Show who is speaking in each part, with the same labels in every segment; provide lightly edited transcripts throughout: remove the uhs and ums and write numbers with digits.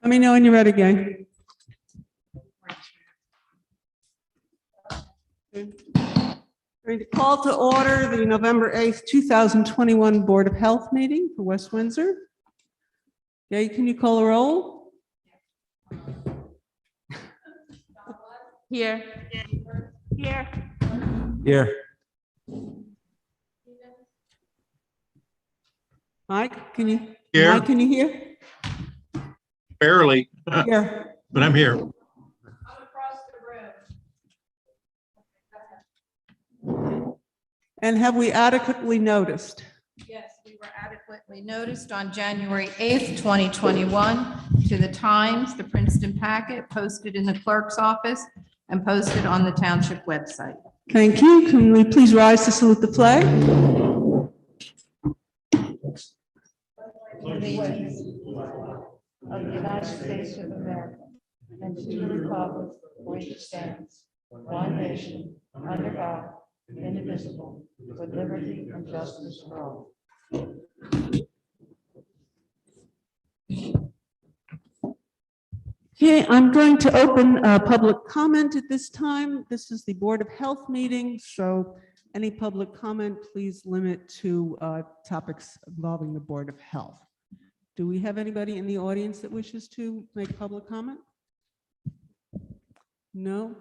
Speaker 1: Let me know when you're ready, gang. Going to call to order the November 8th, 2021 Board of Health meeting for West Windsor. Gay, can you call a roll?
Speaker 2: Here. Here.
Speaker 3: Here.
Speaker 1: Mike, can you?
Speaker 4: Here.
Speaker 1: Mike, can you hear?
Speaker 4: Barely,
Speaker 1: Here.
Speaker 4: but I'm here.
Speaker 1: And have we adequately noticed?
Speaker 2: Yes, we were adequately noticed on January 8th, 2021 to the Times, the Princeton packet, posted in the clerk's office and posted on the township website.
Speaker 1: Thank you. Can we please rise to salute the flag?
Speaker 2: Of the United States of America and to the republic for which it stands, one nation, under God, indivisible, with liberty and justice for all.
Speaker 1: Okay, I'm going to open public comment at this time. This is the Board of Health meeting, so any public comment, please limit to topics involving the Board of Health. Do we have anybody in the audience that wishes to make public comment? No?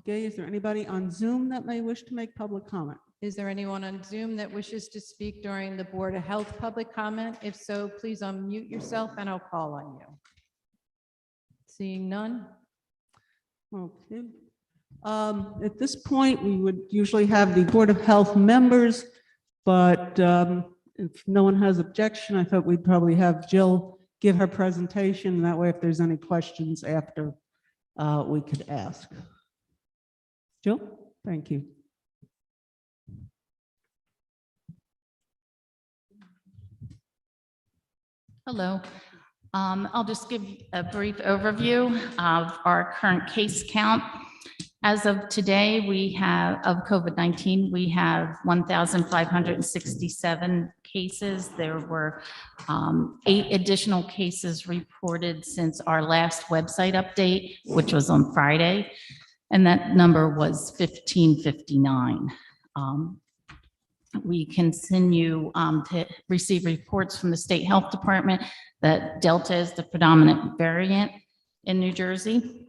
Speaker 1: Gay, is there anybody on Zoom that may wish to make public comment?
Speaker 2: Is there anyone on Zoom that wishes to speak during the Board of Health public comment? If so, please unmute yourself and I'll call on you. Seeing none?
Speaker 1: Okay. At this point, we would usually have the Board of Health members, but if no one has objection, I thought we'd probably have Jill give her presentation. That way, if there's any questions after, we could ask. Jill, thank you.
Speaker 5: Hello. I'll just give a brief overview of our current case count. As of today, we have, of COVID-19, we have 1,567 cases. There were 8 additional cases reported since our last website update, which was on Friday, and that number was 1,559. We continue to receive reports from the State Health Department that Delta is the predominant variant in New Jersey.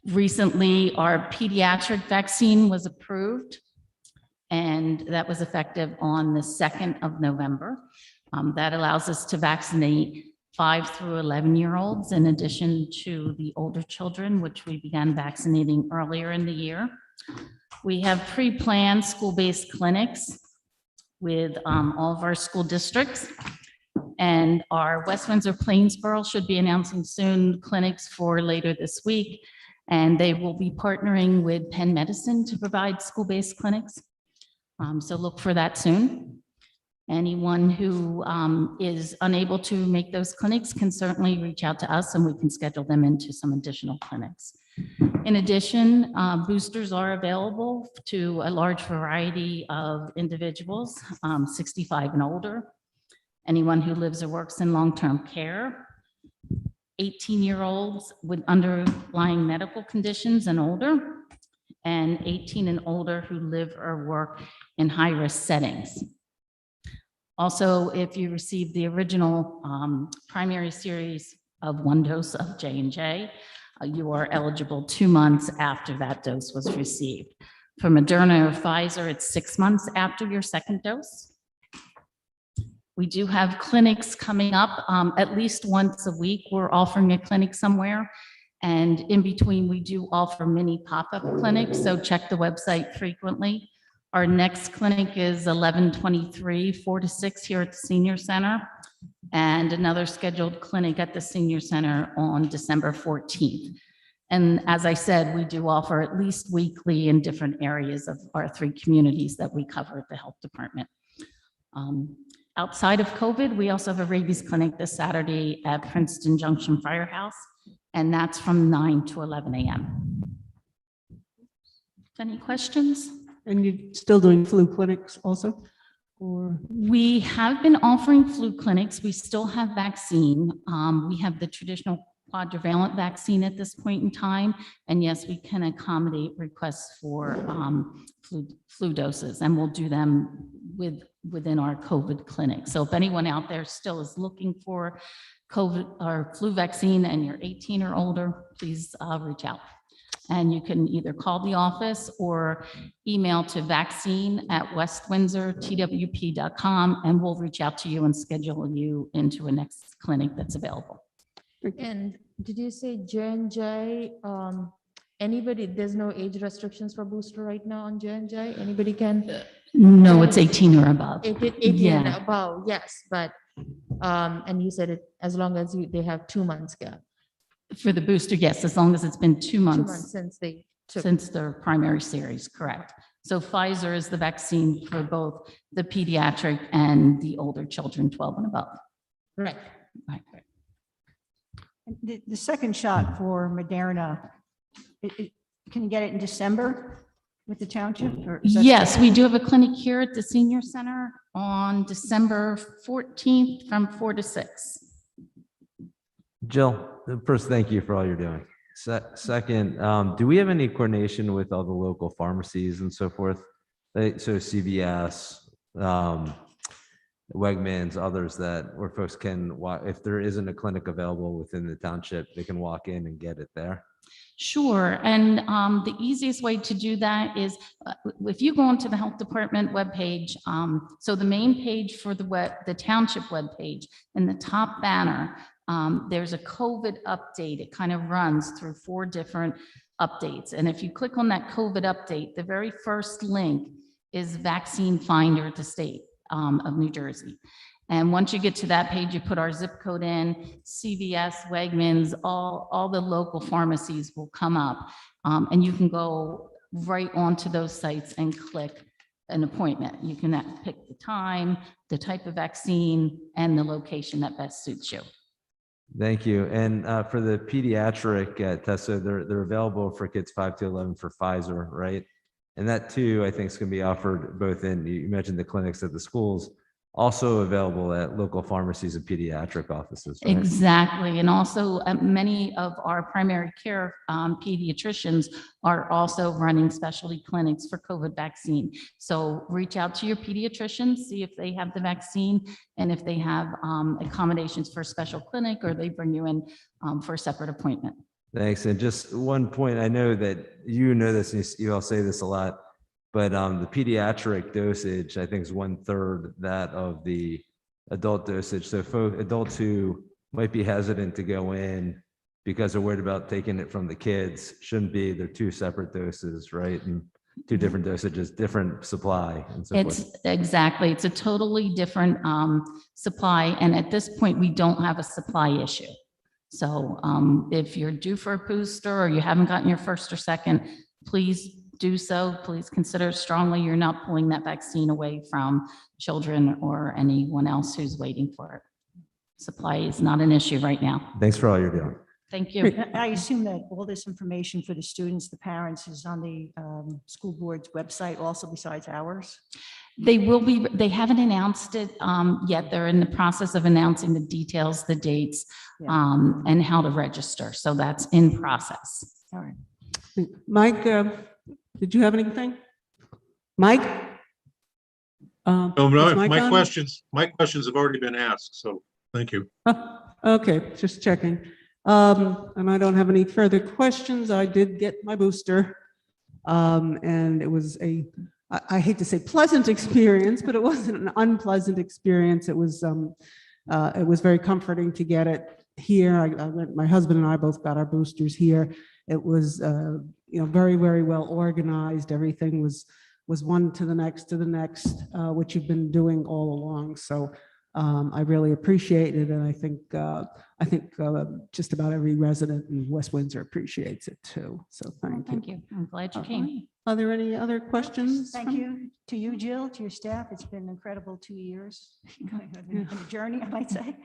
Speaker 5: Recently, our pediatric vaccine was approved, and that was effective on the 2nd of November. That allows us to vaccinate 5 through 11-year-olds in addition to the older children, which we began vaccinating earlier in the year. We have pre-planned school-based clinics with all of our school districts, and our West Windsor Plainsboro should be announcing soon clinics for later this week, and they will be partnering with Penn Medicine to provide school-based clinics. So look for that soon. Anyone who is unable to make those clinics can certainly reach out to us and we can schedule them into some additional clinics. In addition, boosters are available to a large variety of individuals, 65 and older, anyone who lives or works in long-term care, 18-year-olds with underlying medical conditions and older, and 18 and older who live or work in high-risk settings. Also, if you received the original primary series of 1 dose of J&J, you are eligible 2 months after that dose was received. For Moderna or Pfizer, it's 6 months after your 2nd dose. We do have clinics coming up at least once a week. We're offering a clinic somewhere. And in between, we do offer mini pop-up clinics, so check the website frequently. Our next clinic is 11/23, 4 to 6 here at the Senior Center, and another scheduled clinic at the Senior Center on December 14th. And as I said, we do offer at least weekly in different areas of our 3 communities that we cover at the health department. Outside of COVID, we also have a rabies clinic this Saturday at Princeton Junction Firehouse, and that's from 9 to 11 a.m. Any questions?
Speaker 1: And you're still doing flu clinics also? Or,
Speaker 5: We have been offering flu clinics. We still have vaccine. We have the traditional quadrivalent vaccine at this point in time. And yes, we can accommodate requests for flu doses, and we'll do them within our COVID clinic. So if anyone out there still is looking for COVID or flu vaccine and you're 18 or older, please reach out. And you can either call the office or email to vaccine@westwindsortwp.com, and we'll reach out to you and schedule you into a next clinic that's available.
Speaker 3: And did you say J&J, anybody, there's no age restrictions for booster right now on J&J? Anybody can?
Speaker 5: No, it's 18 or above.
Speaker 3: 18 and
Speaker 5: Yeah.
Speaker 3: above, yes, but, and you said it, as long as they have 2 months gap.
Speaker 5: For the booster, yes, as long as it's been 2
Speaker 3: 2 months
Speaker 5: months
Speaker 3: since they took.
Speaker 5: since their primary series, correct. So Pfizer is the vaccine for both the pediatric and the older children, 12 and above.
Speaker 3: Right.
Speaker 5: Right.
Speaker 4: The second shot for Moderna, can you get it in December with the township? Or is that-
Speaker 5: Yes, we do have a clinic here at the senior center on December 14th from 4 to 6.
Speaker 6: Jill, first, thank you for all you're doing. Second, do we have any coordination with all the local pharmacies and so forth? So CVS, Wegmans, others that where folks can, if there isn't a clinic available within the township, they can walk in and get it there.
Speaker 5: Sure, and the easiest way to do that is if you go onto the health department webpage, so the main page for the township webpage, in the top banner, there's a COVID update. It kind of runs through 4 different updates. And if you click on that COVID update, the very first link is Vaccine Finder at the state of New Jersey. And once you get to that page, you put our zip code in, CVS, Wegmans, all the local pharmacies will come up. And you can go right onto those sites and click an appointment. You can pick the time, the type of vaccine, and the location that best suits you.
Speaker 6: Thank you. And for the pediatric tests, so they're available for kids 5 to 11 for Pfizer, right? And that too, I think, is going to be offered both in, you mentioned the clinics at the schools, also available at local pharmacies and pediatric offices. Right?
Speaker 5: Exactly. And also many of our primary care pediatricians are also running specialty clinics for COVID vaccine. So reach out to your pediatricians, see if they have the vaccine and if they have accommodations for a special clinic, or they bring you in for a separate appointment.
Speaker 6: Thanks. And just one point, I know that you know this, and you all say this a lot, but the pediatric dosage, I think, is 1/3 that of the adult dosage. So adults who might be hesitant to go in because they're worried about taking it from the kids shouldn't be. They're 2 separate doses, right? And 2 different dosages, different supply and so forth.
Speaker 5: It's exactly, it's a totally different supply. And at this point, we don't have a supply issue. So if you're due for a booster or you haven't gotten your first or second, please do so. Please consider strongly you're not pulling that vaccine away from children or anyone else who's waiting for it. Supply is not an issue right now.
Speaker 6: Thanks for all you're doing.
Speaker 5: Thank you.
Speaker 4: I assume that all this information for the students, the parents, is on the school board's website also besides ours?
Speaker 5: They will be, they haven't announced it yet. They're in the process of announcing the details, the dates,
Speaker 4: Yeah.
Speaker 5: and how to register. So that's in process.
Speaker 4: All right.
Speaker 1: Mike, did you have anything? Mike?
Speaker 7: No,
Speaker 1: Is
Speaker 7: no,
Speaker 1: Mike
Speaker 7: my
Speaker 1: on?
Speaker 7: questions have already been asked, so thank you.
Speaker 1: Okay, just checking. And I don't have any further questions. I did get my booster. And it was I hate to say pleasant experience, but it wasn't an unpleasant experience. It was very comforting to get it here. My husband and I both got our boosters here. It was, very, very well organized. Everything was one to the next, which you've been doing all along. So I really appreciate it. And I think just about every resident in West Windsor appreciates it too. So thank you.
Speaker 5: Thank you. I'm glad you came.
Speaker 1: Are there any other questions?
Speaker 4: Thank you to you, Jill, to your staff. It's been an incredible 2 years, a journey, I might say.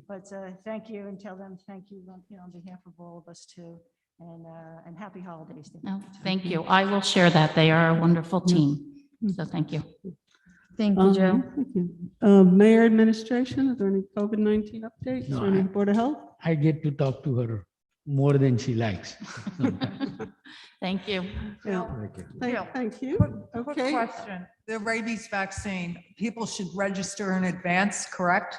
Speaker 4: But thank you, and tell them thank you, on behalf of all of us too. And happy holidays. to
Speaker 5: No,
Speaker 4: them, too.
Speaker 5: thank you. I will share that. They are a wonderful team. So thank you.
Speaker 3: Thank you, Joe.
Speaker 1: Thank you. Mayor Administration, is there any COVID-19 updates
Speaker 8: No,
Speaker 1: or any
Speaker 8: I-
Speaker 1: Board of Health?
Speaker 8: I get to talk to her more than she likes. sometimes.
Speaker 5: Thank you.
Speaker 1: Yeah. Thank you.
Speaker 9: Quick
Speaker 1: Okay.
Speaker 9: question. The rabies vaccine, people should register in advance, correct?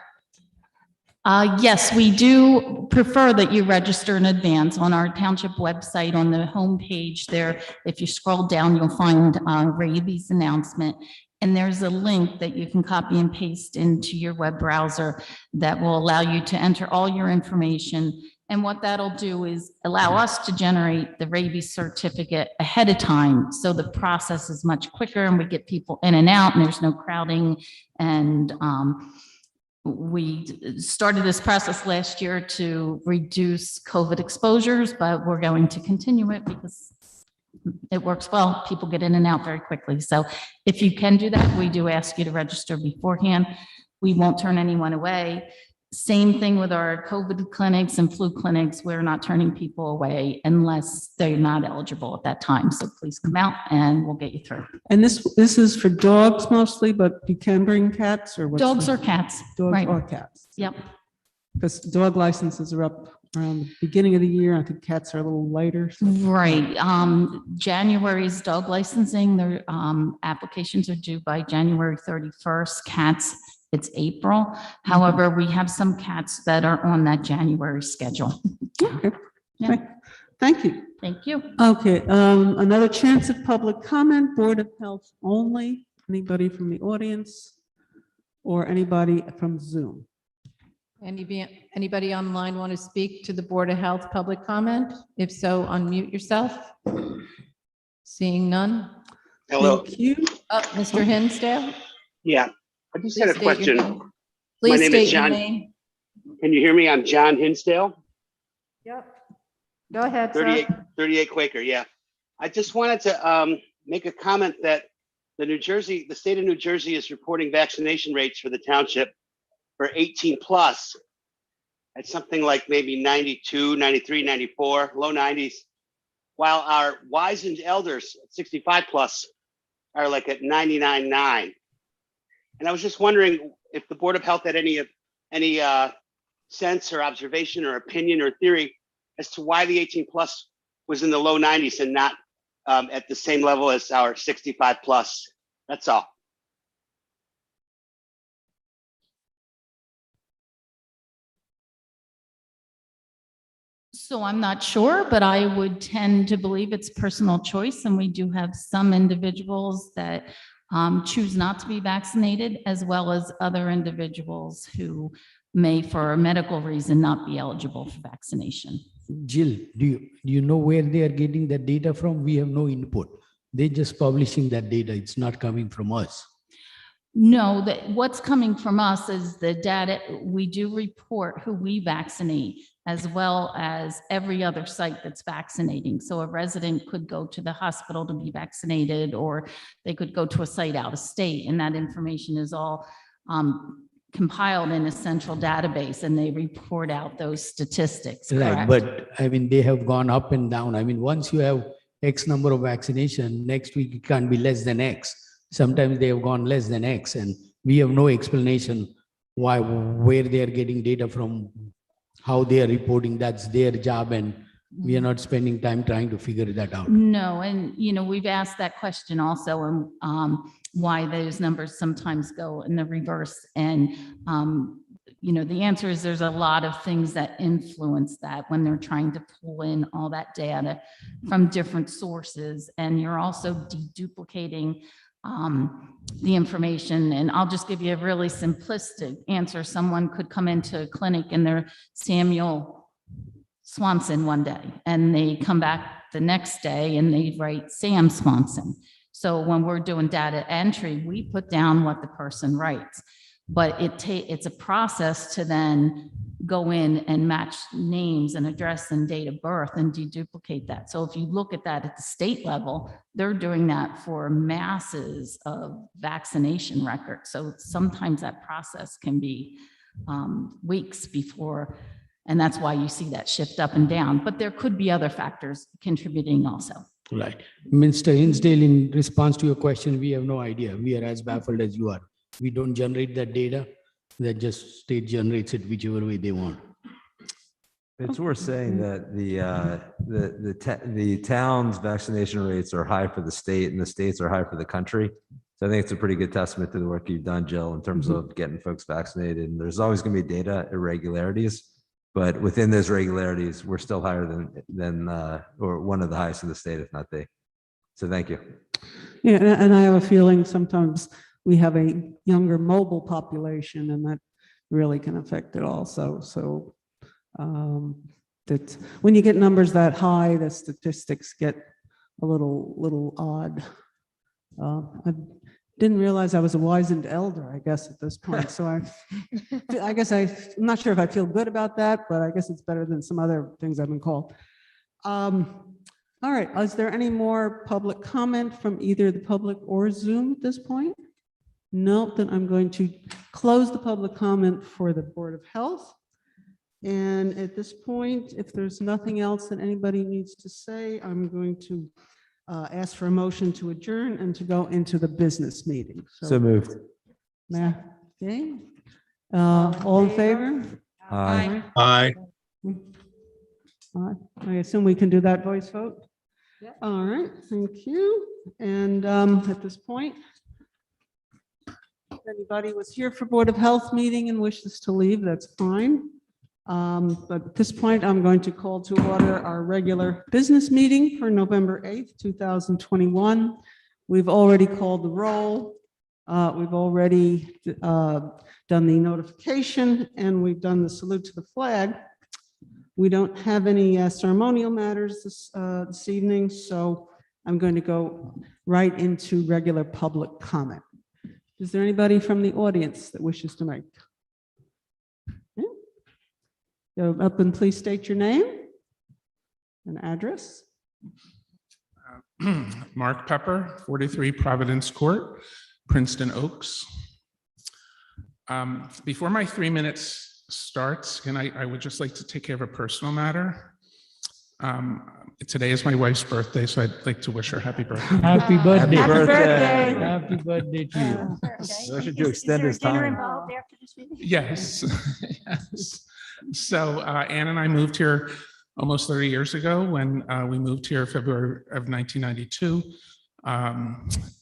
Speaker 5: Yes, we do prefer that you register in advance on our township website on the homepage there. If you scroll down, you'll find rabies announcement. And there's a link that you can copy and paste into your web browser that will allow you to enter all your information. And what that'll do is allow us to generate the rabies certificate ahead of time. So the process is much quicker and we get people in and out and there's no crowding. And we started this process last year to reduce COVID exposures, but we're going to continue it because it works well. People get in and out very quickly. So if you can do that, we do ask you to register beforehand. We won't turn anyone away. Same thing with our COVID clinics and flu clinics. We're not turning people away unless they're not eligible at that time. So please come out and we'll get you through.
Speaker 1: And this is for dogs mostly, but you can bring cats or what?
Speaker 5: Dogs or cats,
Speaker 1: Dogs
Speaker 5: right?
Speaker 1: or cats.
Speaker 5: Yep.
Speaker 1: Because dog licenses are up around the beginning of the year. I think cats are a little lighter. So
Speaker 5: Right. January's dog licensing, their applications are due by January 31st. Cats, it's April. However, we have some cats that are on that January schedule.
Speaker 1: Okay.
Speaker 5: Yeah.
Speaker 1: Thank you.
Speaker 5: Thank you.
Speaker 1: Okay, another chance at public comment, Board of Health only. Anybody from the audience or anybody from Zoom?
Speaker 2: Anybody online want to speak to the Board of Health public comment? If so, unmute yourself. Seeing none.
Speaker 10: Hello.
Speaker 1: Thank you.
Speaker 2: Mr. Hinsdale?
Speaker 10: Yeah, I just had a
Speaker 2: Please state your
Speaker 10: question.
Speaker 2: name. Please
Speaker 10: name is
Speaker 2: state your
Speaker 10: John.
Speaker 2: name.
Speaker 10: Can you hear me? I'm John Hinsdale,
Speaker 2: Yep. Go ahead,
Speaker 10: 38 Quaker. Yeah. I just wanted to make a comment that the state of New Jersey is reporting vaccination rates for the township for 18 plus at something like maybe 92, 93, 94, low 90s, while our wizened elders at 65 plus are like at 99.9. And I was just wondering if the Board of Health had any sense or observation or opinion or theory as to why the 18 plus was in the low 90s and not at the same level as our 65 plus. That's all.
Speaker 5: So I'm not sure, but I would tend to believe it's personal choice. And we do have some individuals that choose not to be vaccinated, as well as other individuals who may, for a medical reason, not be eligible for vaccination.
Speaker 8: Jill, do you know where they are getting that data from? We have no input. They're just publishing that data. It's not coming from us.
Speaker 5: No, what's coming from us is the data. We do report who we vaccinate, as well as every other site that's vaccinating. So a resident could go to the hospital to be vaccinated, or they could go to a site out of state, and that information is all compiled in a central database, and they report out those statistics.
Speaker 8: Right,
Speaker 5: Correct?
Speaker 8: but I mean, they have gone up and down. I mean, once you have X number of vaccination, next week it can't be less than X. Sometimes they have gone less than X, and we have no explanation where they are getting data from, how they are reporting. That's their job, and we are not spending time trying to figure that out.
Speaker 5: No, and we've asked that question also, and why those numbers sometimes go in the reverse. And the answer is there's a lot of things that influence that when they're trying to pull in all that data from different sources, and you're also deduplicating the information. And I'll just give you a really simplistic answer. Someone could come into a clinic and they're Samuel Swanson one day, and they come back the next day and they write Sam Swanson. So when we're doing data entry, we put down what the person writes, but it's a process to then go in and match names and address and date of birth and deduplicate that. So if you look at that at the state level, they're doing that for masses of vaccination records. So sometimes that process can be weeks before, and that's why you see that shift up and down. But there could be other factors contributing also.
Speaker 8: Right. Mr. Hinsdale, in response to your question, we have no idea. We are as baffled as you are. We don't generate that data. That just state generates it whichever way they want.
Speaker 6: It's worth saying that the town's vaccination rates are high for the state and the states are high for the country. So I think it's a pretty good testament to the work you've done, Jill, in terms of getting folks vaccinated. And there's always going to be data irregularities, but within those regularities, we're still higher than or one of the highest in the state, if not the. So thank you.
Speaker 1: Yeah, and I have a feeling sometimes we have a younger mobile population and that really can affect it also. So that when you get numbers that high, the statistics get a little odd. I didn't realize I was a wizened elder, I guess, at this point. So I guess I'm not sure if I feel good about that, but I guess it's better than some other things I've been called. All right, is there any more public comment from either the public or Zoom at this point? No, then I'm going to close the public comment for the Board of Health. And at this point, if there's nothing else that anybody needs to say, I'm going to ask for a motion to adjourn and to go into the business meeting.
Speaker 6: So moved.
Speaker 1: Okay. All in favor?
Speaker 6: Aye.
Speaker 7: Aye.
Speaker 1: I assume we can do that voice vote? All right, thank you. And at this point, if anybody was here for Board of Health meeting and wishes to leave, that's fine. But at this point, I'm going to call to order our regular business meeting for November 8th, 2021. We've already called the roll. We've already done the notification and we've done the salute to the flag. We don't have any ceremonial matters this evening, so I'm going to go right into regular public comment. Is there anybody from the audience that wishes to make? Go up and please state your name and address.
Speaker 11: Mark Pepper, 43 Providence Court, Princeton Oaks. Before my 3 minutes starts, I would just like to take care of a personal matter. Today is my wife's birthday, so I'd like to wish her happy birthday.
Speaker 8: Happy birthday.
Speaker 6: Happy birthday.
Speaker 8: Happy birthday to you.
Speaker 6: Motion to extend his time.
Speaker 11: Yes. Yes. So Ann and I moved here almost 30 years ago. When we moved here February of 1992,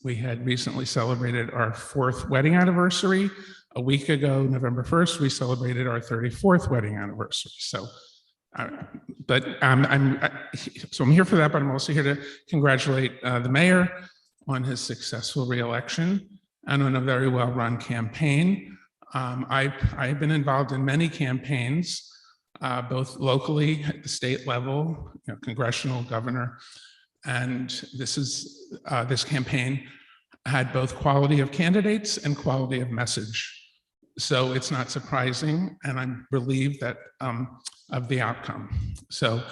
Speaker 11: we had recently celebrated our 4th wedding anniversary. A week ago, November 1st, we celebrated our 34th wedding anniversary. So, I'm here for that, but I'm also here to congratulate the mayor on his successful reelection and on a very well-run campaign. I've been involved in many campaigns, both locally at the state level, congressional, governor, and this campaign had both quality of candidates and quality of message. So it's not surprising, and I'm relieved that of the outcome. So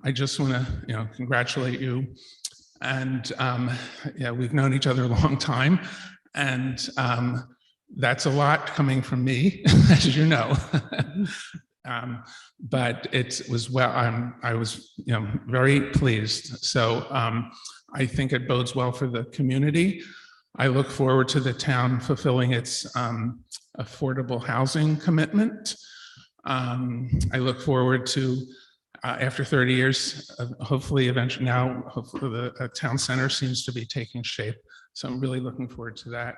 Speaker 11: I just want to, congratulate you. And we've known each other a long time, and that's a lot coming from me, as you know. But it was I was very pleased. So I think it bodes well for the community. I look forward to the town fulfilling its affordable housing commitment. I look forward to, after 30 years, hopefully eventually now, hopefully the town center seems to be taking shape. So I'm really looking forward to that.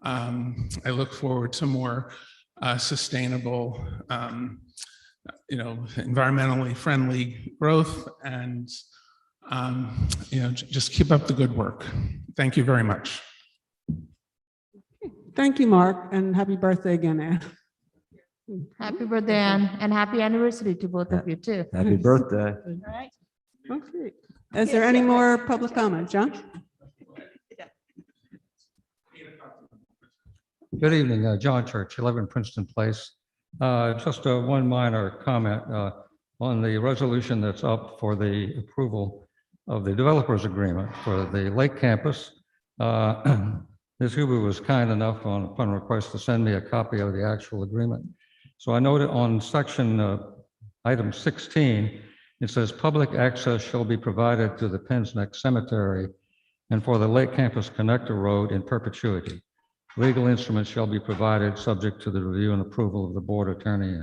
Speaker 11: I look forward to more sustainable, environmentally friendly growth, and just keep up the good work. Thank you very much.
Speaker 1: Thank you, Mark, and happy birthday again, Ann.
Speaker 3: Happy birthday, Ann, and happy anniversary to both of you too.
Speaker 6: Happy birthday.
Speaker 1: Okay. Is there any more public comment, John?
Speaker 12: Good evening, John Church, 11 Princeton Place. Just one minor comment on the resolution that's up for the approval of the developers agreement for the Lake Campus. Ms. Huber was kind enough upon request to send me a copy of the actual agreement. So I noted on section item 16, It says public access shall be provided to the Penn's Neck Cemetery and for the Lake Campus Connector Road in perpetuity. Legal instruments shall be provided subject to the review and approval of the board attorney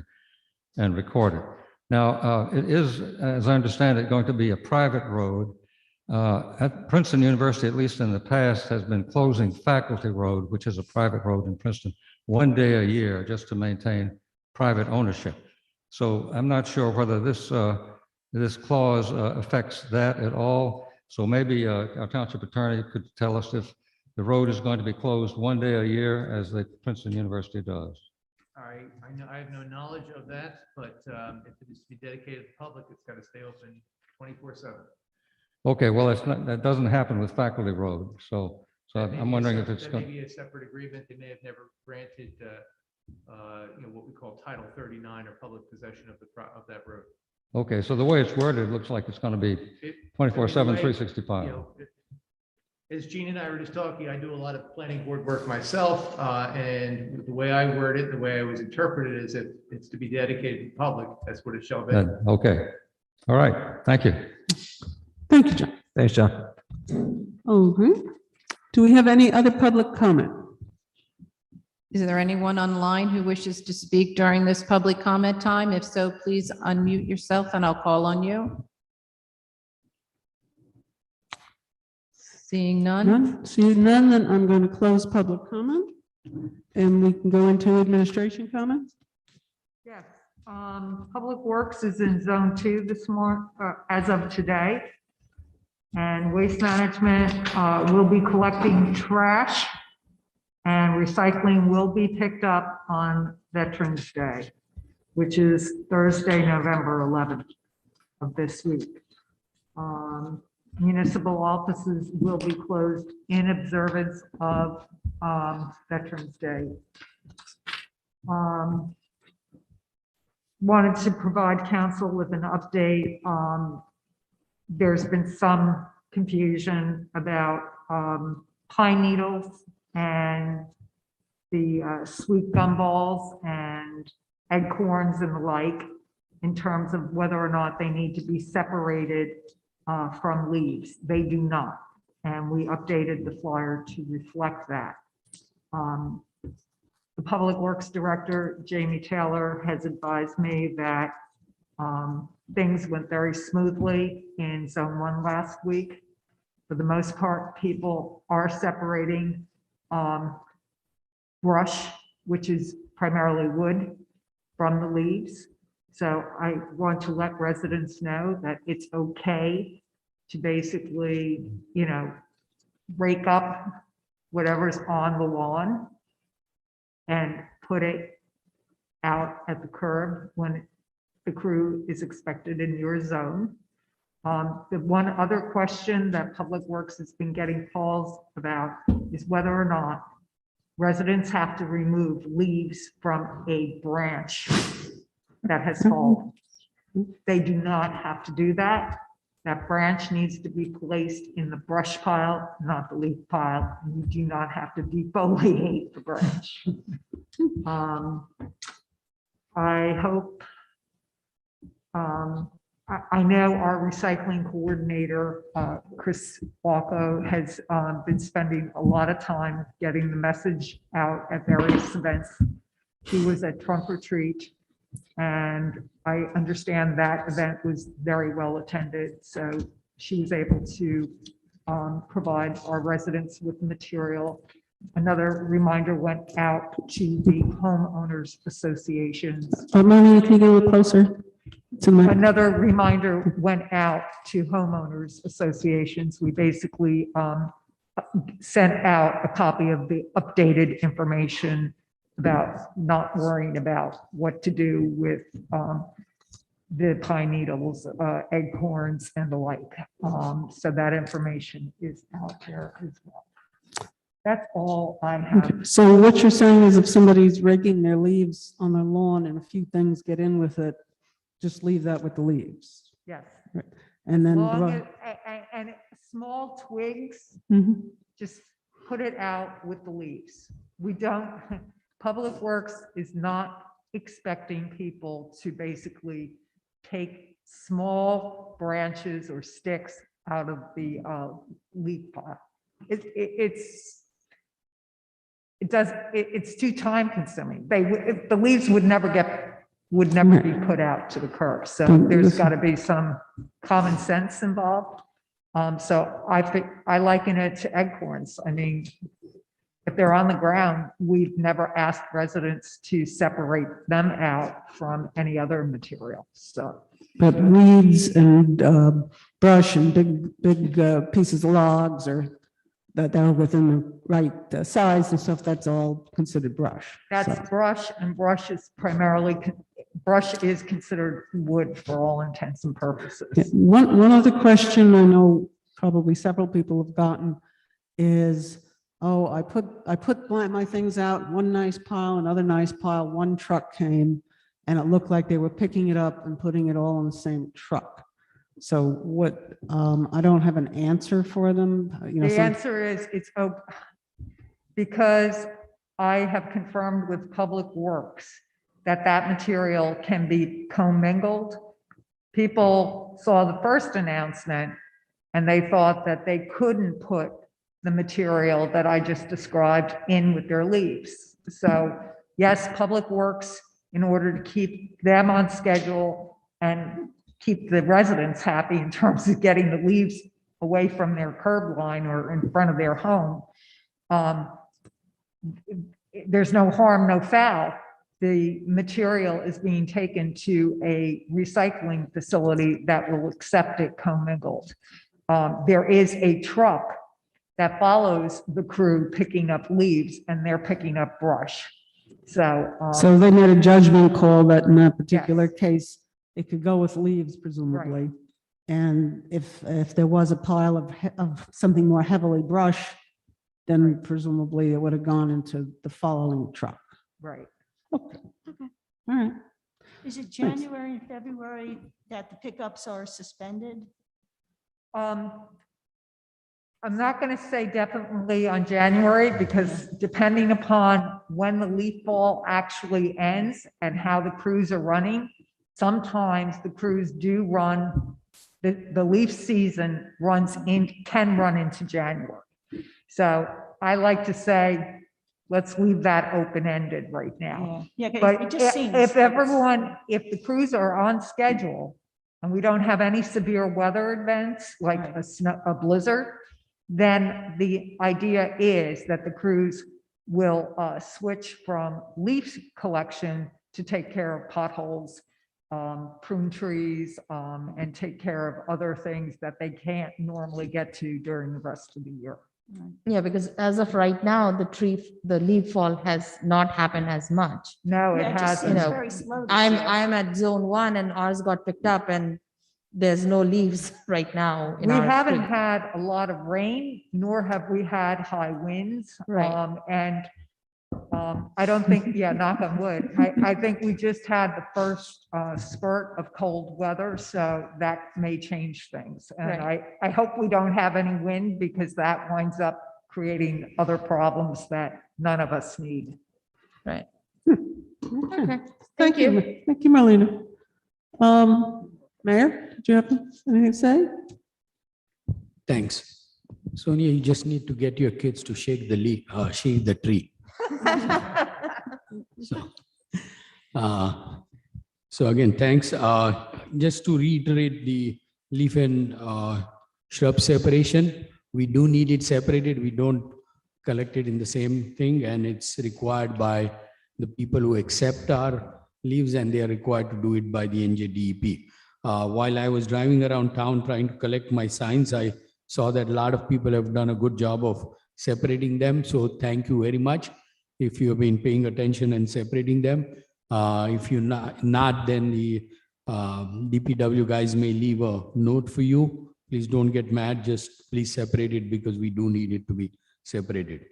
Speaker 12: and recorded. Now, it is, as I understand it, going to be a private road. At Princeton University, at least in the past, has been closing Faculty Road, which is a private road in Princeton, one day a year just to maintain private ownership. So I'm not sure whether this clause affects that at all. So maybe our township attorney could tell us if the road is going to be closed one day a year as the Princeton University does.
Speaker 13: I know, I have no knowledge of that, but if it is to be dedicated to the public, it's got to stay open 24/7.
Speaker 12: Okay, well, it's not, that doesn't happen with Faculty Road. So I'm wondering if it's
Speaker 13: That
Speaker 12: going.
Speaker 13: may be a separate agreement. They may have never granted, what we call Title 39 or public possession of that road.
Speaker 12: Okay, so the way it's worded, it looks like it's going to be
Speaker 13: It-
Speaker 12: 24/7,
Speaker 13: you
Speaker 12: 365.
Speaker 13: know, As Gene and I were just talking, I do a lot of planning board work myself, and the way I word it, the way I was interpreted is if it's to be dedicated to the public, that's what it shall be.
Speaker 12: Okay, all right, thank you.
Speaker 1: Thank you, John.
Speaker 6: Thanks, John.
Speaker 1: Okay. Do we have any other public comment?
Speaker 2: Is there anyone online who wishes to speak during this public comment time? If so, please unmute yourself and I'll call on you. Seeing none?
Speaker 1: None? Seeing none, then I'm going to close public comment and we can go into administration comments.
Speaker 9: Yes, Public Works is in Zone 2 this morning, as of today. And Waste Management will be collecting trash and recycling will be picked up on Veterans Day, which is Thursday, November 11th of this week. Municipal offices will be closed in observance of Veterans Day. Wanted to provide council with an update. There's been some confusion about pine needles and the sweet gumballs and acorns and the like in terms of whether or not they need to be separated from leaves. They do not. And we updated the flyer to reflect that. The Public Works Director, Jamie Taylor, has advised me that things went very smoothly in Zone 1 last week. For the most part, people are separating brush, which is primarily wood, from the leaves. So I want to let residents know that it's okay to basically, rake up whatever's on the lawn and put it out at the curb when the crew is expected in your zone. The one other question that Public Works has been getting calls about is whether or not residents have to remove leaves from a branch that has fallen. They do not have to do that. That branch needs to be placed in the brush pile, not the leaf pile. You do not have to defoliate the branch. I hope, I know our recycling coordinator, Chris Walko, has been spending a lot of time getting the message out at various events. He was at Trunk Retreat, and I understand that event was very well attended. So she was able to provide our residents with material. Another reminder went out to the homeowners associations.
Speaker 1: Marlene, can you get a little closer to the mic?
Speaker 9: Another reminder went out to homeowners associations. We basically sent out a copy of the updated information about not worrying about what to do with the pine needles, acorns and the like. So that information is out there as well. That's all I have.
Speaker 1: Okay, so what you're saying is if somebody's raking their leaves on their lawn and a few things get in with it, just leave that with the leaves.
Speaker 9: Yes.
Speaker 1: And then,
Speaker 9: And small twigs,
Speaker 1: Mhm.
Speaker 9: just put it out with the leaves. We don't, Public Works is not expecting people to basically take small branches or sticks out of the leaf pile. It's too time consuming. The leaves would never be put out to the curb. So there's got to be some common sense involved. So I think I liken it to acorns. I mean, if they're on the ground, we've never asked residents to separate them out from any other material. So,
Speaker 1: But weeds and brush and big pieces of logs or that are within the right size and stuff, that's all considered brush.
Speaker 9: that's
Speaker 1: So,
Speaker 9: brush, and brush is considered wood for all intents and purposes.
Speaker 1: yeah, one other question I know probably several people have gotten is, oh, I put my things out, one nice pile, another nice pile, one truck came and it looked like they were picking it up and putting it all in the same truck. So what, I don't have an answer for them, you know.
Speaker 9: The answer is because I have confirmed with Public Works that material can be commingled. People saw the first announcement and they thought that they couldn't put the material that I just described in with their leaves. So yes, Public Works, in order to keep them on schedule and keep the residents happy in terms of getting the leaves away from their curb line or in front of their home, there's no harm, no foul. The material is being taken to a recycling facility that will accept it commingled. There is a truck that follows the crew picking up leaves, and they're picking up brush.
Speaker 1: So they made a judgment call that in that particular case, it could go with leaves presumably. And if there was a pile of something more heavily brushed, then presumably it would have gone into the following truck.
Speaker 9: Right.
Speaker 1: Okay. All right.
Speaker 4: Is it January and February that the pickups are suspended?
Speaker 9: I'm not going to say definitely on January, because depending upon when the leaf fall actually ends and how the crews are running, sometimes the crews do run, the leaf season can run into January. So I like to say, let's leave that open-ended right now.
Speaker 4: Yeah,
Speaker 9: But
Speaker 4: it just seems.
Speaker 9: if the crews are on schedule and we don't have any severe weather events like a blizzard, then the idea is that the crews will switch from leaf collection to take care of potholes, prune trees, and take care of other things that they can't normally get to during the rest of the year.
Speaker 3: Yeah, because as of right now, the leaf fall has not happened as much.
Speaker 9: No,
Speaker 4: Yeah,
Speaker 9: it
Speaker 4: it just
Speaker 9: hasn't.
Speaker 4: seems
Speaker 3: know,
Speaker 4: very slow this
Speaker 3: I'm
Speaker 4: year.
Speaker 3: at zone 1 and ours got picked up and there's no leaves right now in
Speaker 9: We
Speaker 3: our
Speaker 9: haven't
Speaker 3: street.
Speaker 9: had a lot of rain, nor have we had high winds.
Speaker 3: Right.
Speaker 9: I don't think, knock on wood, I think we just had the first spurt of cold weather, so that may change things. And I hope we don't have any wind, because that winds up creating other problems that none of us need.
Speaker 3: Right.
Speaker 1: Okay. Thank you. Thank you, Marlena. Mayor, did you have anything to say?
Speaker 8: Thanks. Sonia, you just need to get your kids to shake the tree. So again, thanks. Just to reiterate the leaf and shrub separation, we do need it separated. We don't collect it in the same thing, and it's required by the people who accept our leaves, and they are required to do it by the NJDEP. While I was driving around town trying to collect my signs, I saw that a lot of people have done a good job of separating them. So thank you very much if you have been paying attention and separating them. If you're not, then the DPW guys may leave a note for you. Please don't get mad, just please separate it, because we do need it to be separated.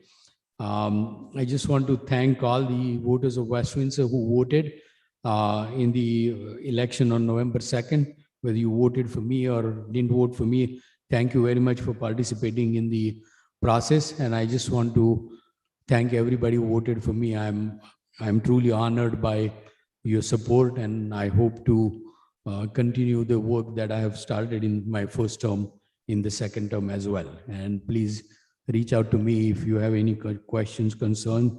Speaker 8: I just want to thank all the voters of West Windsor who voted in the election on November 2nd, whether you voted for me or didn't vote for me. Thank you very much for participating in the process. And I just want to thank everybody who voted for me. I'm truly honored by your support, and I hope to continue the work that I have started in my first term in the second term as well. And please reach out to me if you have any questions, concerns.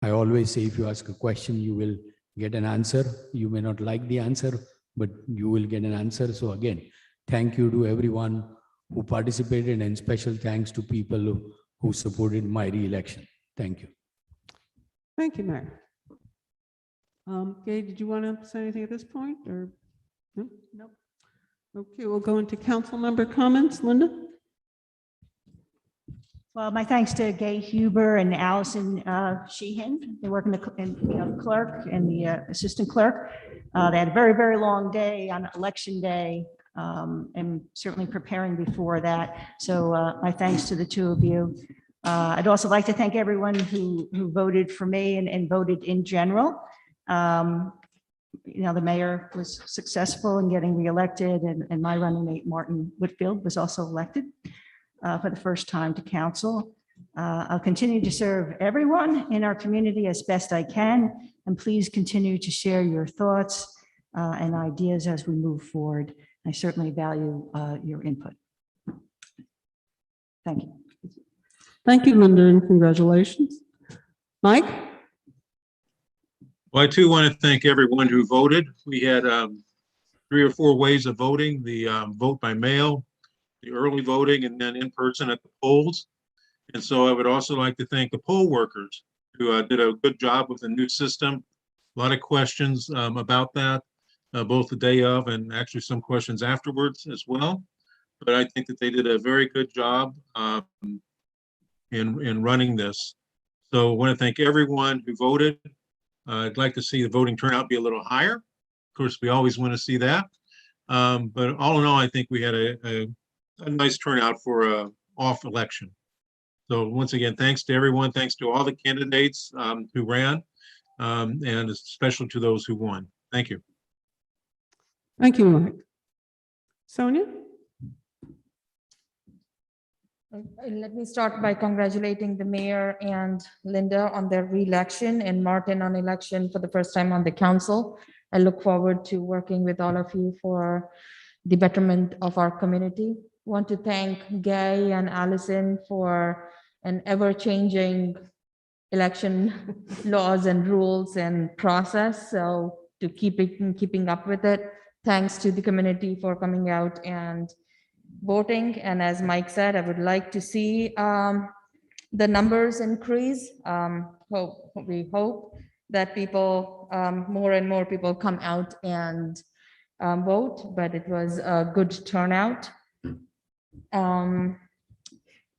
Speaker 8: I always say if you ask a question, you will get an answer. You may not like the answer, but you will get an answer. So again, thank you to everyone who participated, and special thanks to people who supported my re-election. Thank you.
Speaker 1: Thank you, Mayor. Gay, did you want to say anything at this point, or? No? Nope. Okay, we'll go into council member comments. Linda?
Speaker 4: Well, my thanks to Gay Huber and Allison Sheehan. They work in the clerk and the assistant clerk. They had a very, very long day on election day, and certainly preparing before that. So my thanks to the two of you. I'd also like to thank everyone who voted for me and voted in general. The mayor was successful in getting reelected, and my running mate, Martin Whitfield, was also elected for the first time to council. I'll continue to serve everyone in our community as best I can, and please continue to share your thoughts and ideas as we move forward. I certainly value your input. Thank you.
Speaker 1: Thank you, Linda, and congratulations. Mike?
Speaker 7: Well, I too want to thank everyone who voted. We had 3 or 4 ways of voting: the vote by mail, the early voting, and then in person at the polls. And so I would also like to thank the poll workers who did a good job with the new system. A lot of questions about that, both the day of and actually some questions afterwards as well. But I think that they did a very good job in running this. So I want to thank everyone who voted. I'd like to see the voting turnout be a little higher. Of course, we always want to see that. But all in all, I think we had a nice turnout for an off election. So once again, thanks to everyone. Thanks to all the candidates who ran, and especially to those who won. Thank you.
Speaker 1: Thank you, Mike. Sonia?
Speaker 3: Let me start by congratulating the mayor and Linda on their re-election, and Martin on election for the first time on the council. I look forward to working with all of you for the betterment of our community. Want to thank Gay and Allison for an ever-changing election laws and rules and process. So to keeping up with it. Thanks to the community for coming out and voting. And as Mike said, I would like to see the numbers increase. We hope that people, more and more people come out and vote, but it was a good turnout. On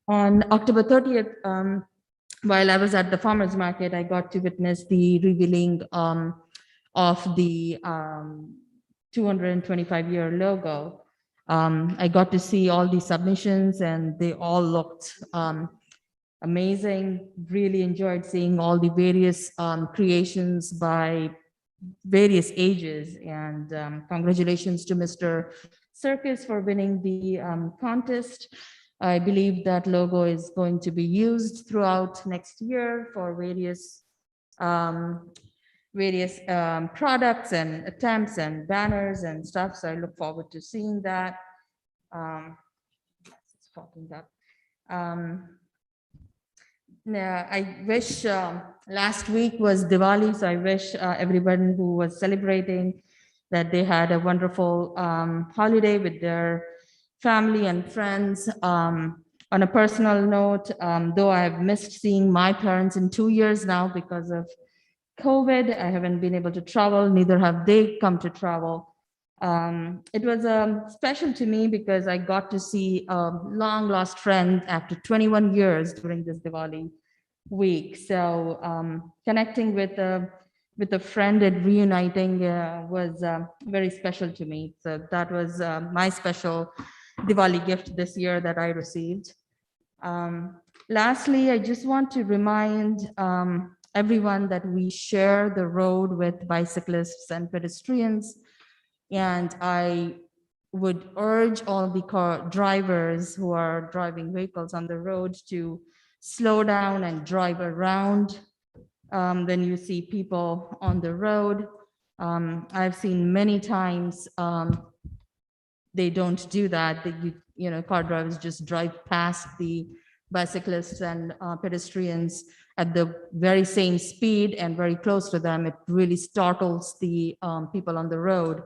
Speaker 3: October 30th, while I was at the farmer's market, I got to witness the revealing of the 225-year logo. I got to see all the submissions and they all looked amazing. Really enjoyed seeing all the various creations by various ages, and congratulations to Mr. Circus for winning the contest. I believe that logo is going to be used throughout next year for various products and attempts and banners and stuff. So I look forward to seeing that. I wish last week was Diwali, so I wish everyone who was celebrating that they had a wonderful holiday with their family and friends. On a personal note, though I have missed seeing my parents in 2 years now because of COVID, I haven't been able to travel, neither have they come to travel. It was special to me because I got to see a long lost friend after 21 years during this Diwali week. So connecting with a friend and reuniting was very special to me. So that was my special Diwali gift this year that I received. Lastly, I just want to remind everyone that we share the road with bicyclists and pedestrians. And I would urge all the car drivers who are driving vehicles on the road to slow down and drive around when you see people on the road. I've seen many times they don't do that. Car drivers just drive past the bicyclists and pedestrians at the very same speed and very close to them. It really startles the people on the road,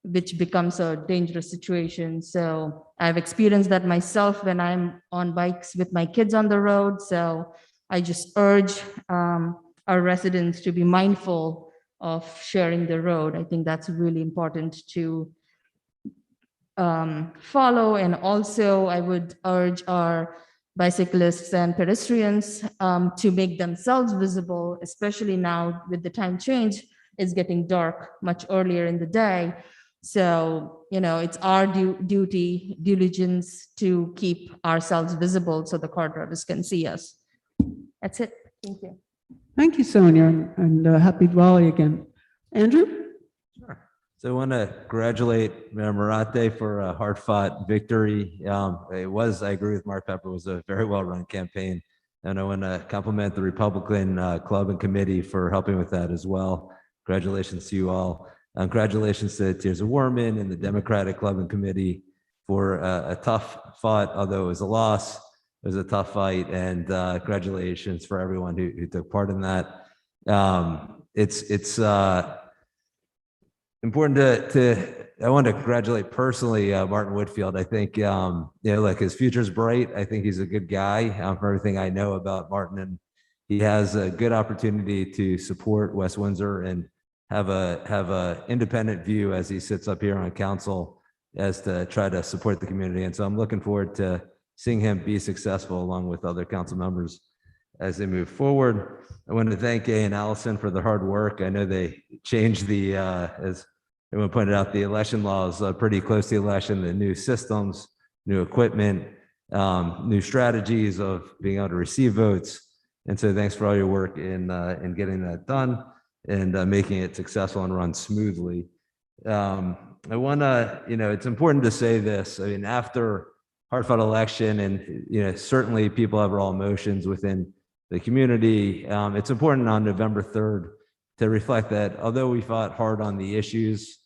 Speaker 3: which becomes a dangerous situation. So I've experienced that myself when I'm on bikes with my kids on the road. So I just urge our residents to be mindful of sharing the road. I think that's really important to follow. And also I would urge our bicyclists and pedestrians to make themselves visible, especially now with the time change. It's getting dark much earlier in the day. So, it's our duty, diligence to keep ourselves visible so the car drivers can see us. That's it. Thank you.
Speaker 1: Thank you, Sonia, and happy Diwali again. Andrew?
Speaker 6: So I want to congratulate Mayor Marate for a hard-fought victory. I agree with Mark Pepper, was a very well-run campaign. And I want to compliment the Republican Club and Committee for helping with that as well. Congratulations to you all. Congratulations to Tears of Warman and the Democratic Club and Committee for a tough fight, although it was a loss. It was a tough fight, and congratulations for everyone who took part in that. It's important I want to congratulate personally Martin Whitfield. I think, look, his future's bright. I think he's a good guy from everything I know about Martin, and he has a good opportunity to support West Windsor and have a independent view as he sits up here on council as to try to support the community. And so I'm looking forward to seeing him be successful along with other council members as they move forward. I want to thank Gay and Allison for their hard work. I know they changed as everyone pointed out, the election laws pretty close to the election, the new systems, new equipment, new strategies of being able to receive votes. And so thanks for all your work in getting that done and making it successful and run smoothly. I want to, it's important to say this. I mean, after hard-fought election, and certainly people have raw emotions within the community. It's important on November 3rd to reflect that although we fought hard on the issues,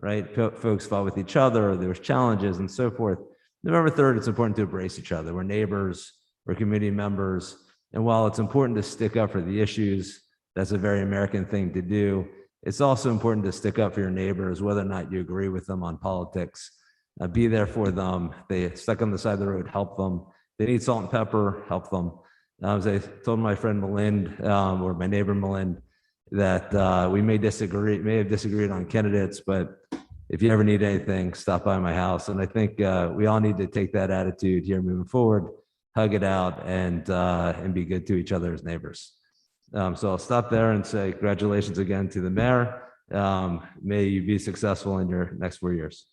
Speaker 6: right? Folks fought with each other, there was challenges and so forth. November 3rd, it's important to embrace each other. We're neighbors, we're community members. And while it's important to stick up for the issues, that's a very American thing to do. It's also important to stick up for your neighbors, whether or not you agree with them on politics. Be there for them. They stuck on the side of the road, help them. They need salt and pepper, help them. As I told my friend Malind, or my neighbor Malind, that we may have disagreed on candidates, but if you ever need anything, stop by my house. And I think we all need to take that attitude here moving forward, hug it out, and be good to each other as neighbors. So I'll stop there and say congratulations again to the mayor. May you be successful in your next 4 years.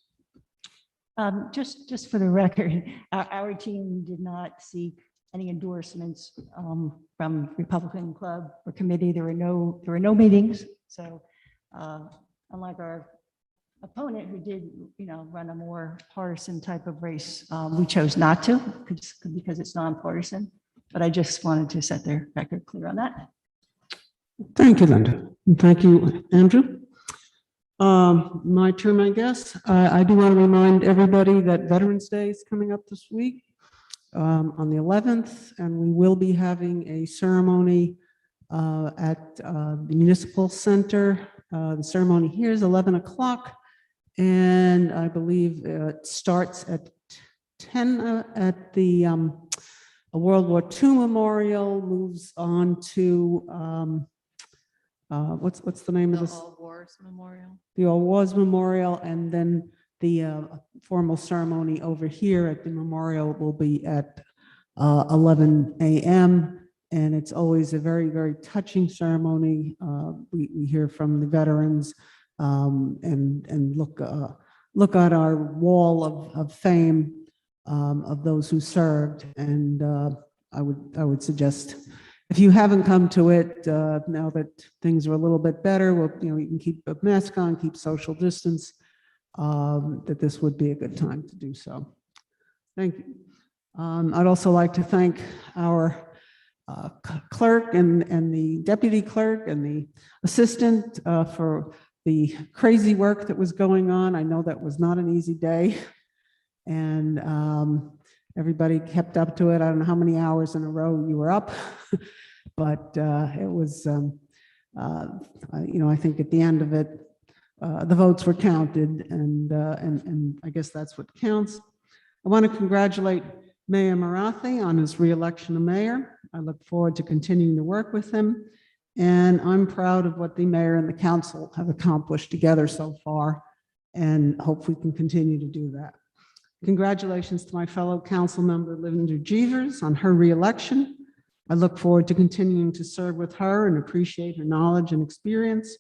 Speaker 4: Just for the record, our team did not seek any endorsements from Republican Club or committee. There were no meetings. So unlike our opponent who did, run a more partisan type of race, we chose not to because it's nonpartisan. But I just wanted to set the record clear on that.
Speaker 1: Thank you, Linda. And thank you, Andrew. My turn, I guess. I do want to remind everybody that Veterans Day is coming up this week on the 11th, and we will be having a ceremony at the Municipal Center. The ceremony here is 11 o'clock, and I believe it starts at 10 at the World War II Memorial, moves on to what's the name of this?
Speaker 2: All Wars Memorial.
Speaker 1: The All Wars Memorial, and then the formal ceremony over here at the memorial will be at 11 a.m. And it's always a very, very touching ceremony. We hear from the veterans and look at our wall of fame of those who served. And I would suggest, if you haven't come to it, now that things are a little bit better, you can keep a mask on, keep social distance, that this would be a good time to do so. Thank you. I'd also like to thank our clerk and the deputy clerk and the assistant for the crazy work that was going on. I know that was not an easy day. And everybody kept up to it. I don't know how many hours in a row you were up, but it was, I think at the end of it, the votes were counted, and I guess that's what counts. I want to congratulate Mayor Marathi on his reelection to mayor. I look forward to continuing to work with him, and I'm proud of what the mayor and the council have accomplished together so far, and hope we can continue to do that. Congratulations to my fellow council member, Linda Jeevers, on her reelection. I look forward to continuing to serve with her and appreciate her knowledge and experience.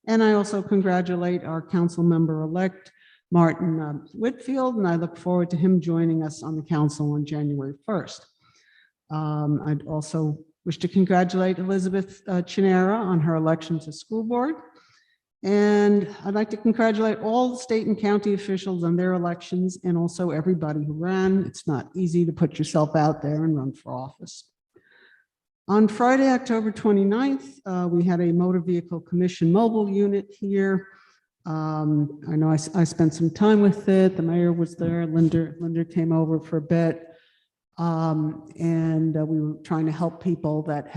Speaker 1: And I also congratulate our council member-elect, Martin Whitfield, and I look forward to him joining us on the council on January 1st. I'd also wish to congratulate Elizabeth Chinera on her election to school board. And I'd like to congratulate all the state and county officials on their elections, and also everybody who ran. It's not easy to put yourself out there and run for office. On Friday, October 29th, we had a motor vehicle commission mobile unit here. I know I spent some time with it. The mayor was there. Linda came over for a bit. And we were trying to help people that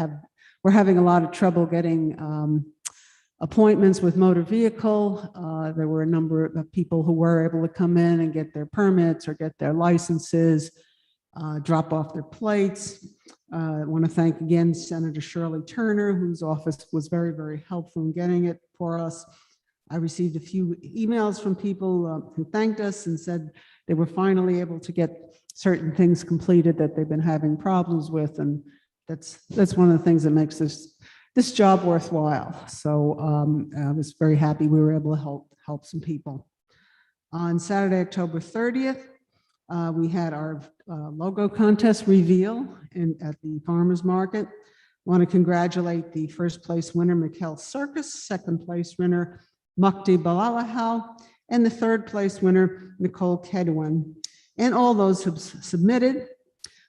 Speaker 1: were having a lot of trouble getting appointments with motor vehicle. There were a number of people who were able to come in and get their permits or get their licenses, drop off their plates. I want to thank again Senator Shirley Turner, whose office was very, very helpful in getting it for us. I received a few emails from people who thanked us and said they were finally able to get certain things completed that they've been having problems with, and that's one of the things that makes this job worthwhile. So I was very happy we were able to help some people. On Saturday, October 30th, we had our logo contest reveal at the farmers market. I want to congratulate the first place winner, Mikkel Circus, second place winner, Mukti Balalahal, and the third place winner, Nicole Kedwin, and all those who've submitted.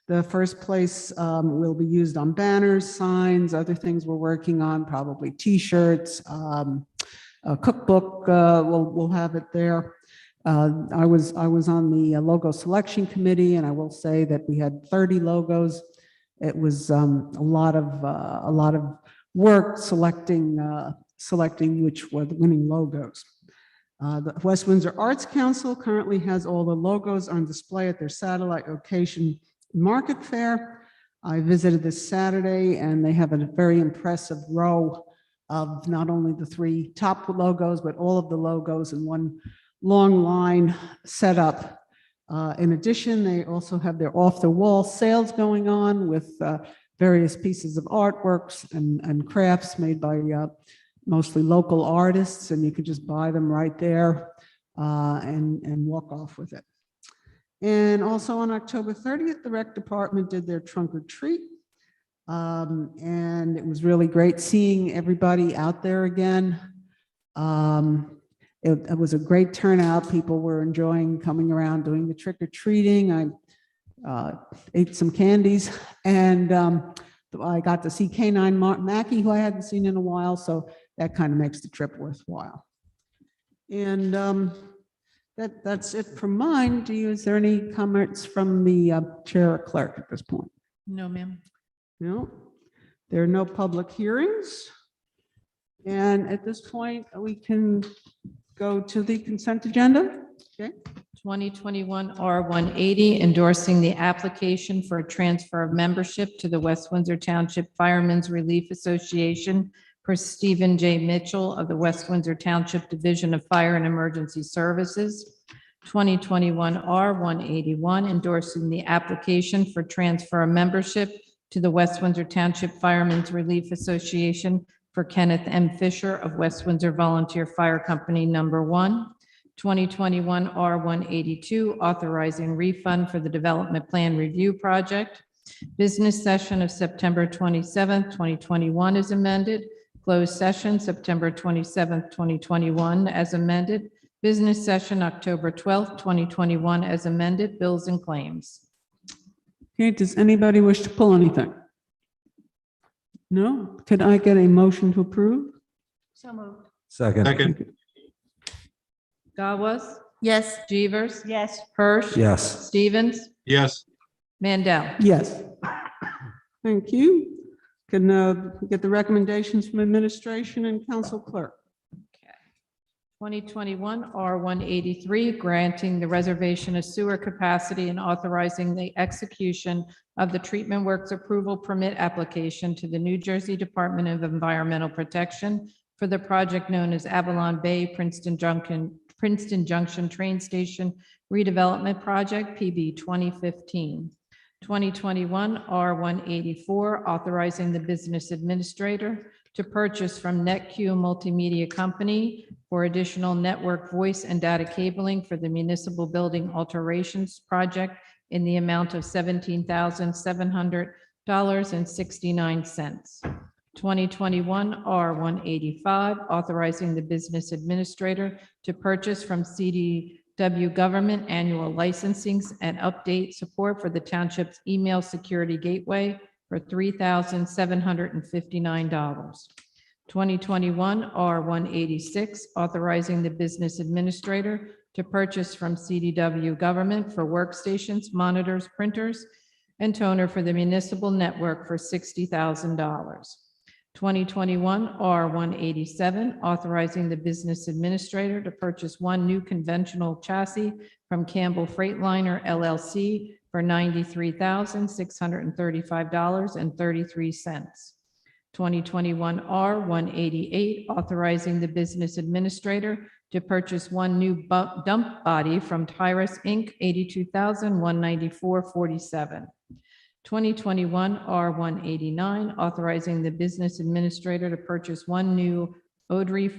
Speaker 1: The first place will be used on banners, signs, other things we're working on, probably T-shirts, a cookbook, we'll have it there. I was on the logo selection committee, and I will say that we had 30 logos. It was a lot of work selecting which were the winning logos. The West Windsor Arts Council currently has all the logos on display at their satellite location Market Fair. I visited this Saturday, and they have a very impressive row of not only the 3 top logos, but all of the logos in one long line set up. In addition, they also have their off-the-wall sales going on with various pieces of artworks and crafts made by mostly local artists, and you could just buy them right there and walk off with it. And also on October 30th, the rec department did their trunk or treat. And it was really great seeing everybody out there again. It was a great turnout. People were enjoying coming around doing the trick or treating. I ate some candies, and I got to see Canine Mackey, who I hadn't seen in a while, so that kind of makes the trip worthwhile. And that's it from mine. Is there any comments from the chair or clerk at this point?
Speaker 2: No, ma'am.
Speaker 1: No, there are no public hearings. And at this point, we can go to the consent agenda. Okay.
Speaker 2: 2021 R180, endorsing the application for a transfer of membership to the West Windsor Township Firemen's Relief Association for Stephen J. Mitchell of the West Windsor Township Division of Fire and Emergency Services. 2021 R181, endorsing the application for transfer of membership to the West Windsor Township Firemen's Relief Association for Kenneth M. Fisher of West Windsor Volunteer Fire Company Number 1. 2021 R182, authorizing refund for the Development Plan Review Project. Business session of September 27th, 2021 is amended. Closed session September 27th, 2021 as amended. Business session October 12th, 2021 as amended. Bills and claims.
Speaker 1: Okay, does anybody wish to pull anything? No? Could I get a motion to approve?
Speaker 4: So moved.
Speaker 6: Second.
Speaker 7: Second.
Speaker 2: Gawas,
Speaker 3: Yes.
Speaker 2: Jevers,
Speaker 4: Yes.
Speaker 2: Hirsch.
Speaker 6: Yes.
Speaker 2: Stevens,
Speaker 7: Yes.
Speaker 2: Mandel.
Speaker 1: Yes. Thank you. Can we get the recommendations from administration and council clerk?
Speaker 2: 2021 R183, granting the reservation of sewer capacity and authorizing the execution of the treatment works approval permit application to the New Jersey Department of Environmental Protection for the project known as Avalon Bay Princeton Junction Train Station Redevelopment Project, PB 2015. 2021 R184, authorizing the business administrator to purchase from NetQ Multimedia Company for additional network voice and data cabling for the municipal building alterations project in the amount of $17,700.69. 2021 R185, authorizing the business administrator to purchase from CDW Government annual licensings and update support for the township's email security gateway for $3,759. 2021 R186, authorizing the business administrator to purchase from CDW Government for workstations, monitors, printers, and toner for the municipal network for $60,000. 2021 R187, authorizing the business administrator to purchase one new conventional chassis from Campbell Freightliner LLC for $93,635.33. 2021 R188, authorizing the business administrator to purchase one new dump body from Tyrus Inc., $82,194.47. 2021 R189, authorizing the business administrator to purchase one new Audrey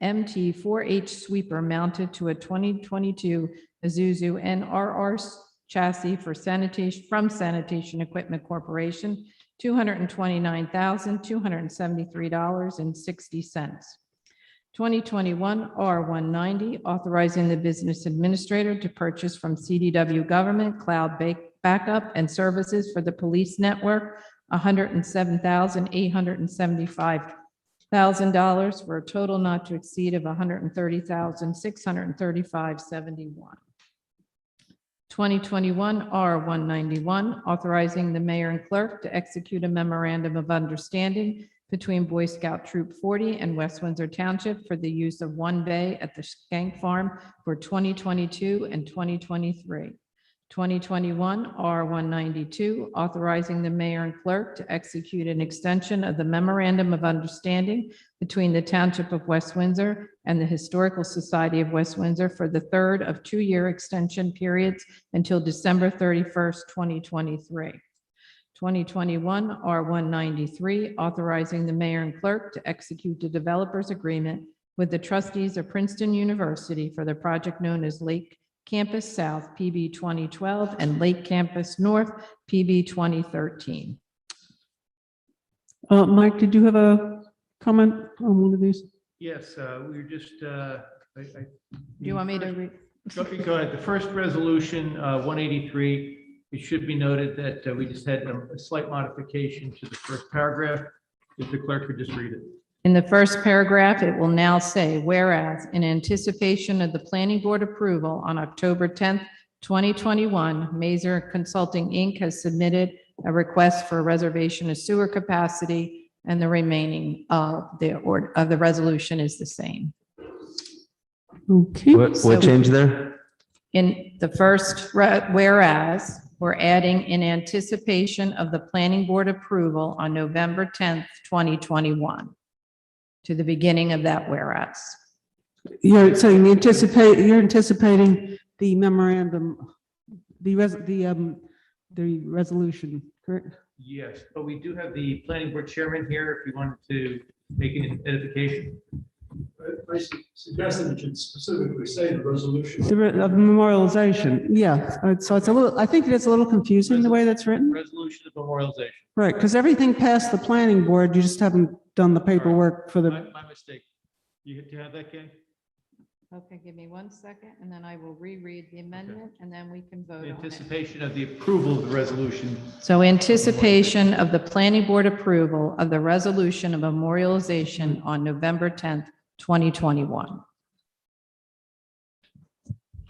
Speaker 2: MT4H sweeper mounted to a 2022 Isuzu NRR chassis for sanitation, from Sanitation Equipment Corporation, $229,273.60. 2021 R190, authorizing the business administrator to purchase from CDW Government cloud backup and services for the police network, $107,875,000 for a total not to exceed of $130,635.71. 2021 R191, authorizing the mayor and clerk to execute a memorandum of understanding between Boy Scout Troop 40 and West Windsor Township for the use of one bay at the Skank Farm for 2022 and 2023. 2021 R192, authorizing the mayor and clerk to execute an extension of the memorandum of understanding between the Township of West Windsor and the Historical Society of West Windsor for the third of two-year extension periods until December 31st, 2023. 2021 R193, authorizing the mayor and clerk to execute the developers agreement with the trustees of Princeton University for the project known as Lake Campus South, PB 2012, and Lake Campus North, PB 2013.
Speaker 1: Mike, did you have a comment on one of these?
Speaker 13: Yes, we were just,
Speaker 2: Do you want me to read?
Speaker 13: Go ahead. The first resolution, 183, it should be noted that we just had a slight modification to the first paragraph. If the clerk could just read it.
Speaker 2: In the first paragraph, it will now say, whereas in anticipation of the planning board approval on October 10th, 2021, Mazer Consulting, Inc. has submitted a request for a reservation of sewer capacity, and the remaining of the resolution is the same.
Speaker 1: Okay.
Speaker 6: What change there?
Speaker 2: In the first whereas, we're adding in anticipation of the planning board approval on November 10th, 2021. To the beginning of that whereas.
Speaker 1: You're saying you're anticipating the memorandum, the resolution, correct?
Speaker 13: Yes, but we do have the planning board chairman here if you wanted to make an edification.
Speaker 14: I suggested it should specifically say the resolution.
Speaker 1: Of memorialization, yeah. So it's a little, I think it's a little confusing the way that's written.
Speaker 13: Resolution of memorialization.
Speaker 1: Right, because everything passed the planning board, you just haven't done the paperwork for the,
Speaker 13: My mistake. Do you have that, Kay?
Speaker 2: Okay, give me 1 second, and then I will reread the amendment, and then we can vote on it.
Speaker 13: Anticipation of the approval of the resolution.
Speaker 2: So anticipation of the planning board approval of the resolution of memorialization on November 10th, 2021.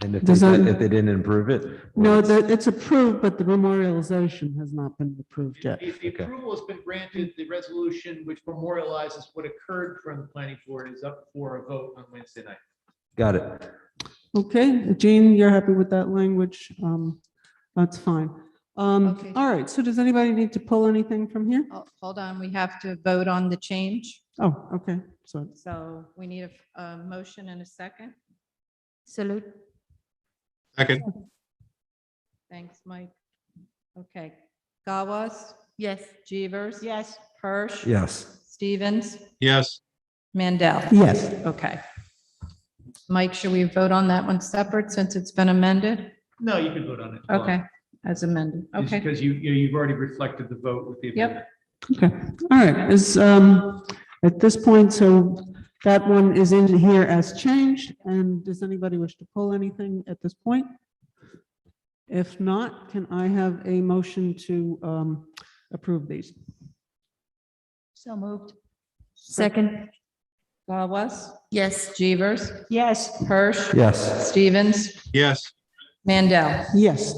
Speaker 6: And if
Speaker 1: Does that-
Speaker 6: if they didn't improve it? or
Speaker 1: No,
Speaker 6: it's-
Speaker 1: it's approved, but the memorialization has not been approved yet.
Speaker 13: If the
Speaker 6: Okay.
Speaker 13: approval has been granted, the resolution which memorializes what occurred from the planning board is up for a vote on Wednesday night.
Speaker 6: Got it.
Speaker 1: Okay, Jean, you're happy with that language? That's fine.
Speaker 2: Okay.
Speaker 1: All right, so does anybody need to pull anything from here?
Speaker 2: Oh, hold on, we have to vote on the change.
Speaker 1: Oh, okay, so,
Speaker 2: So we need a motion and a second.
Speaker 3: Salute.
Speaker 7: Second,
Speaker 2: Thanks, Mike. Okay. Gawas,
Speaker 3: Yes.
Speaker 2: Jeevers,
Speaker 4: Yes.
Speaker 2: Hirsch,
Speaker 6: Yes.
Speaker 2: Stevens,
Speaker 7: yes,
Speaker 2: Mandel.
Speaker 1: yes.
Speaker 2: Okay. Mike, should we vote on that one separate since it's been amended?
Speaker 13: No, you can vote on it.
Speaker 2: Okay, as amended.
Speaker 13: It's
Speaker 2: Okay.
Speaker 13: because you've already reflected the vote with the.
Speaker 2: Yep.
Speaker 13: amendment.
Speaker 1: Okay, all right, at this point, so that one is in here as changed, and does anybody wish to pull anything at this point? If not, can I have a motion to approve these?
Speaker 4: So moved.
Speaker 3: Second.
Speaker 2: Gawas,
Speaker 3: Yes.
Speaker 2: Jeevers,
Speaker 4: Yes.
Speaker 2: Hirsch,
Speaker 6: Yes.
Speaker 2: Stevens,
Speaker 7: yes.
Speaker 2: Mandel.
Speaker 1: Yes.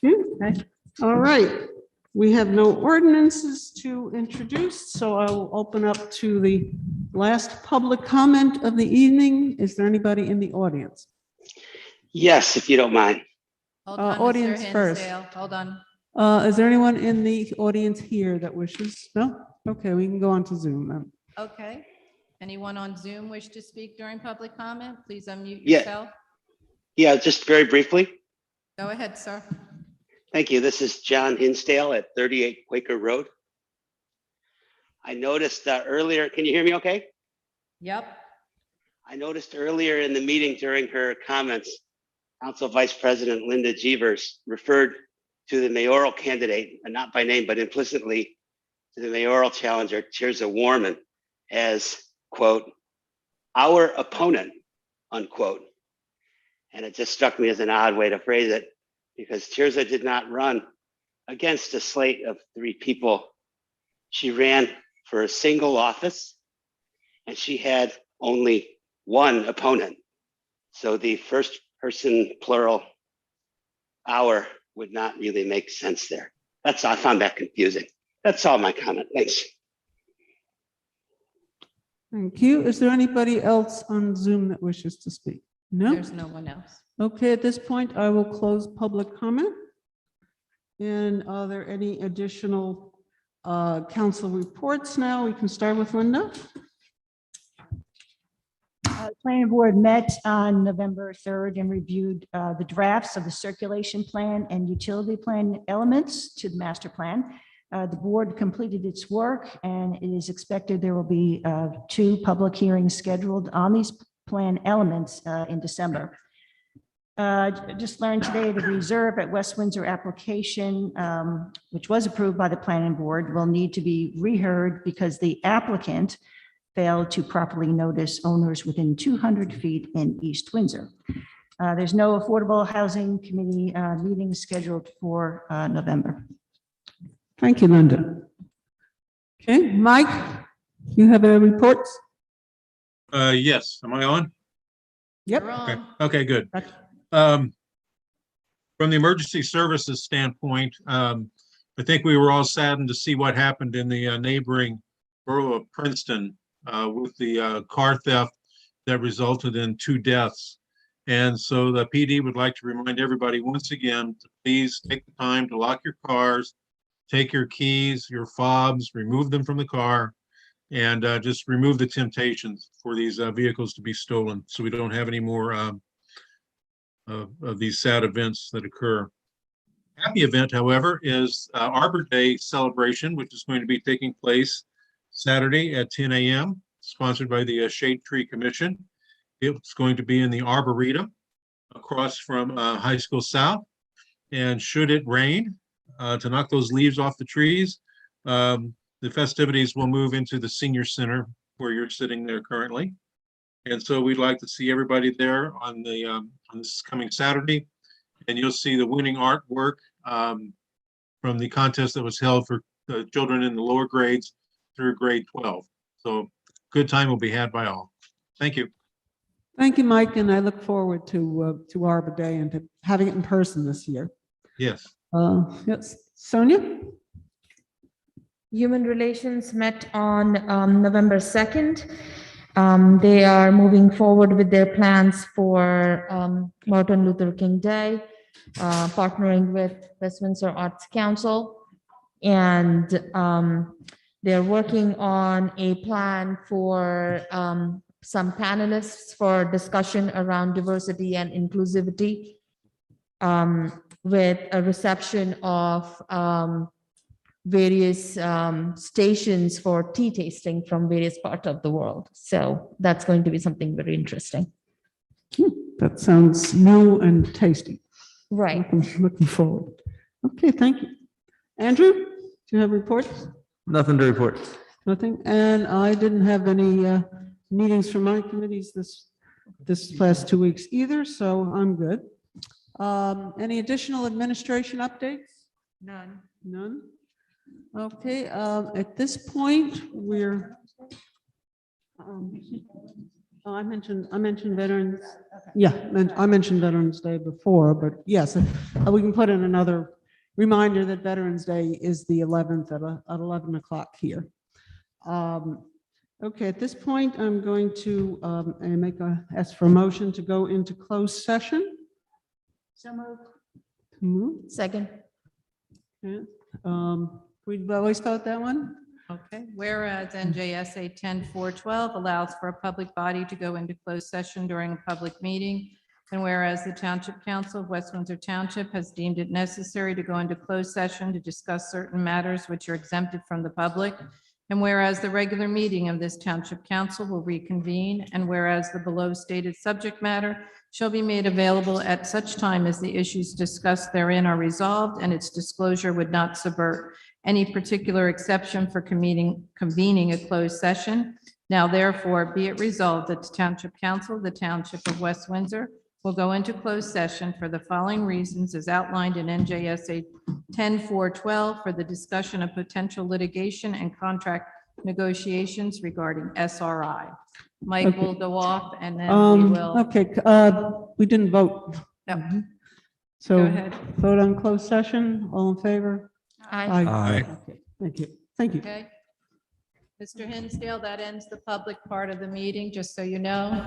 Speaker 1: Okay, all right. We have no ordinances to introduce, so I will open up to the last public comment of the evening. Is there anybody in the audience?
Speaker 10: Yes, if you don't mind.
Speaker 2: Hold on, Mr.
Speaker 1: audience first.
Speaker 2: Hinsdale. Hold on.
Speaker 1: Is there anyone in the audience here that wishes? No? Okay, we can go on to Zoom then.
Speaker 2: Okay. Anyone on Zoom wish to speak during public comment? Please unmute
Speaker 10: Yeah.
Speaker 2: yourself.
Speaker 10: Yeah, just very briefly.
Speaker 2: Go ahead, sir.
Speaker 10: Thank you. This is John Hinsdale at 38 Quaker Road. I noticed earlier, can you hear me okay?
Speaker 2: Yep.
Speaker 10: I noticed earlier in the meeting during her comments, Council Vice President Linda Jeevers referred to the mayoral candidate, and not by name, but implicitly to the mayoral challenger, Tirza Warman, as, quote, our opponent, unquote. And it just struck me as an odd way to phrase it, because Tirza did not run against a slate of 3 people. She ran for a single office, and she had only one opponent. So the first person plural, our, would not really make sense there. I found that confusing. That's all my comment. Thanks.
Speaker 1: Thank you. Is there anybody else on Zoom that wishes to speak? No?
Speaker 2: There's no one else.
Speaker 1: Okay, at this point, I will close public comment. And are there any additional council reports now? We can start with Linda.
Speaker 4: The planning board met on November 3rd and reviewed the drafts of the circulation plan and utility plan elements to the master plan. The board completed its work, and it is expected there will be 2 public hearings scheduled on these plan elements in December. Just learned today the reserve at West Windsor application, which was approved by the planning board, will need to be reheard because the applicant failed to properly notice owners within 200 feet in East Windsor. There's no affordable housing committee meeting scheduled for November.
Speaker 1: Thank you, Linda. Okay, Mike, you have a report?
Speaker 7: Yes, am I on?
Speaker 1: Yep.
Speaker 2: You're
Speaker 7: Okay,
Speaker 2: on.
Speaker 7: okay, good. From the emergency services standpoint, I think we were all saddened to see what happened in the neighboring borough of Princeton with the car theft that resulted in 2 deaths. And so the PD would like to remind everybody once again, to please take the time to lock your cars, take your keys, your fobs, remove them from the car, and just remove the temptations for these vehicles to be stolen, so we don't have any more of these sad events that occur. Happy event, however, is Arbor Day Celebration, which is going to be taking place Saturday at 10 a.m., sponsored by the Shade Tree Commission. It's going to be in the Arboretum across from High School South. And should it rain to knock those leaves off the trees, the festivities will move into the senior center where you're sitting there currently. And so we'd like to see everybody there on this coming Saturday. And you'll see the winning artwork from the contest that was held for the children in the lower grades through grade 12. So good time will be had by all. Thank you.
Speaker 1: Thank you, Mike, and I look forward to Arbor Day and to having it in person this year.
Speaker 7: Yes.
Speaker 1: Yes, Sonia?
Speaker 3: Human Relations met on November 2nd. They are moving forward with their plans for Martin Luther King Day, partnering with West Windsor Arts Council. And they're working on a plan for some panelists for discussion around diversity and inclusivity, with a reception of various stations for tea tasting from various parts of the world. So that's going to be something very interesting.
Speaker 1: That sounds new and tasty.
Speaker 3: Right.
Speaker 1: Looking forward. Okay, thank you. Andrew, do you have reports?
Speaker 6: Nothing to report.
Speaker 1: Nothing? And I didn't have any meetings from my committees this last 2 weeks either, so I'm good. Any additional administration updates?
Speaker 9: None.
Speaker 1: None? Okay, at this point, we're, I mentioned Veterans, yeah, I mentioned Veterans Day before, but yes, we can put in another reminder that Veterans Day is the 11th at 11 o'clock here. Okay, at this point, I'm going to ask for a motion to go into closed session.
Speaker 4: So moved.
Speaker 1: Move.
Speaker 3: Second.
Speaker 1: Okay. We'd always thought that one.
Speaker 2: Okay, whereas NJSA 10-412 allows for a public body to go into closed session during a public meeting, and whereas the Township Council of West Windsor Township has deemed it necessary to go into closed session to discuss certain matters which are exempted from the public, and whereas the regular meeting of this Township Council will reconvene, and whereas the below stated subject matter shall be made available at such time as the issues discussed therein are resolved, and its disclosure would not subvert any particular exception for convening a closed session. Now therefore be it resolved that the Township Council, the Township of West Windsor, will go into closed session for the following reasons as outlined in NJSA 10-412 for the discussion of potential litigation and contract negotiations regarding SRI. Mike will go off and then we will.
Speaker 1: Okay, we didn't vote.
Speaker 2: Yep.
Speaker 1: So
Speaker 2: Go ahead.
Speaker 1: vote on closed session. All in favor?
Speaker 3: Aye.
Speaker 6: Aye.
Speaker 1: Okay, thank you. Thank you.
Speaker 2: Okay. Mr. Hinsdale, that ends the public part of the meeting, just so you know.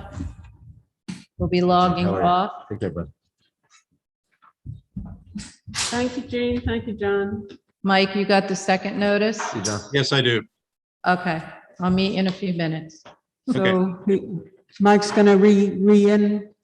Speaker 2: We'll be logging
Speaker 6: All right.
Speaker 2: off.
Speaker 6: Take care, bud.
Speaker 1: Thank you, Jean. Thank you, John.
Speaker 2: Mike, you got the second notice?
Speaker 6: See you, John.
Speaker 7: Yes, I do.
Speaker 2: Okay, I'll meet you in a few minutes.
Speaker 1: So Mike's going to re-in